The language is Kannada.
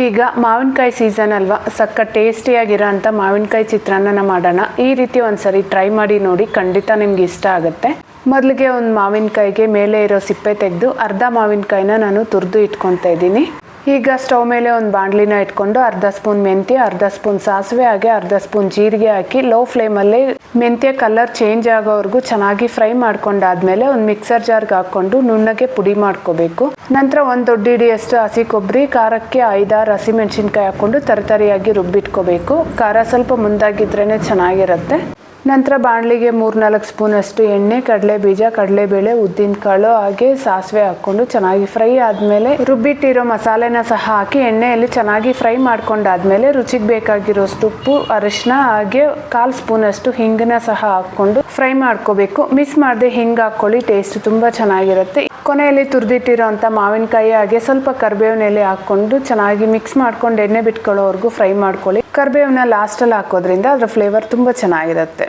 ಈಗ ಮಾವಿನಕಾಯಿ ಸೀಸನ್ ಅಲ್ವಾ, ಸಕ್ಕ ಟೇಸ್ಟಿಯಾಗಿರೋಂಥ ಮಾವಿನಕಾಯಿ ಚಿತ್ರಾನ್ನ ಮಾಡೋಣ. ಈ ರೀತಿ ಒಂದ್ಸರಿ ಟ್ರೈ ಮಾಡಿ ನೋಡಿ, ಖಂಡಿತ ನಿಮ್ಗೆ ಇಷ್ಟ ಆಗುತ್ತೆ. ಮೊದಲಿಗೆ ಒಂದು ಮಾವಿನಕಾಯಿಗೆ ಮೇಲೆ ಇರೋ ಸಿಪ್ಪೆ ತೆಗೆದು ಅರ್ಧ ಮಾವಿನಕಾಯಿನ ನಾನು ತುರಿದು ಇಟ್ಕೊತಾ ಇದ್ದೀನಿ. ಈಗ ಸ್ಟವ್ ಮೇಲೆ ಒಂದು ಬಾಣಲಿನ ಇಟ್ಕೊಂಡು ಅರ್ಧ ಸ್ಪೂನ್ ಮೆಂತ್ಯ, ಅರ್ಧ ಸ್ಪೂನ್ ಸಾಸಿವೆ, ಹಾಗೆ ಅರ್ಧ ಸ್ಪೂನ್ ಜೀರಿಗೆ ಹಾಕಿ ಲೋ ಫ್ಲೇಮಲ್ಲಿ ಮೆಂತ್ಯ ಕಲರ್ ಚೇಂಜ್ ಆಗೋವರೆಗೂ ಚೆನ್ನಾಗಿ ಫ್ರೈ ಮಾಡ್ಕೊಂಡಾದ್ಮೇಲೆ ಒಂದು ಮಿಕ್ಸರ್ ಜಾರ್ಗೆ ಹಾಕ್ಕೊಂಡು ನುಣ್ಣಗೆ ಪುಡಿ ಮಾಡ್ಕೋಬೇಕು. ನಂತರ ಒಂದು ದೊಡ್ಡ ಹಿಡಿಯಷ್ಟು ಹಸಿ ಕೊಬ್ಬರಿ, ಖಾರಕ್ಕೆ 5-6 ಹಸಿಮೆಣಸಿನ್ಕಾಯಿ ಹಾಕ್ಕೊಂಡು ತರತರಿಯಾಗಿ ರುಬ್ಬಿಟ್ಕೋಬೇಕು. ಖಾರ ಸ್ವಲ್ಪ ಮುಂದಾಗಿದ್ರೇ ಚೆನ್ನಾಗಿರುತ್ತೆ. ನಂತರ ಬಾಣಲಿಗೆ 3-4 ಸ್ಪೂನ್ ಅಷ್ಟು ಎಣ್ಣೆ, ಕಡಲೆಬೀಜ, ಕಡಲೆಬೇಳೆ, ಉದ್ದಿನಕಾಳು ಹಾಗೆ ಸಾಸಿವೆ ಹಾಕ್ಕೊಂಡು ಚೆನ್ನಾಗಿ ಫ್ರೈ ಆದಮೇಲೆ ರುಬ್ಬಿಟ್ಟಿರೋ ಮಸಾಲೆನ ಸಹ ಹಾಕಿ ಎಣ್ಣೆಯಲ್ಲಿ ಚೆನ್ನಾಗಿ ಫ್ರೈ ಮಾಡ್ಕೊಂಡಾದ್ಮೇಲೆ ರುಚಿಗೆ ಬೇಕಾಗಿರೋಷ್ಟು ಉಪ್ಪು, ಅರಿಶಿನ ಹಾಗೆ 1/4 ಸ್ಪೂನ್ ಅಷ್ಟು ಹಿಂಗನ್ನ ಸಹ ಹಾಕ್ಕೊಂಡು ಫ್ರೈ ಮಾಡ್ಕೋಬೇಕು. ಮಿಸ್ ಮಾಡದೆ ಹಿಂಗೆ ಹಾಕ್ಕೊಳ್ಳಿ, ಟೇಸ್ಟ್ ತುಂಬ ಚೆನ್ನಾಗಿರುತ್ತೆ. ಕೊನೆಯಲ್ಲಿ ತುರಿದಿಟ್ಟಿರೋ ಅಂಥ ಮಾವಿನಕಾಯಿ ಹಾಗೆ ಸ್ವಲ್ಪ ಕರಿಬೇವಿನ ಎಲೆ ಹಾಕ್ಕೊಂಡು ಚೆನ್ನಾಗಿ ಮಿಕ್ಸ್ ಮಾಡ್ಕೊಂಡು ಎಣ್ಣೆ ಬಿಟ್ಕೊಳ್ಳೋವರೆಗೂ ಫ್ರೈ ಮಾಡ್ಕೊಳ್ಳಿ. ಕರಿಬೇವನ್ನ ಲಾಸ್ಟಲ್ಲಿ ಹಾಕೋದ್ರಿಂದ ಅದರ ಫ್ಲೇವರ್ ತುಂಬ ಚೆನ್ನಾಗಿರುತ್ತೆ.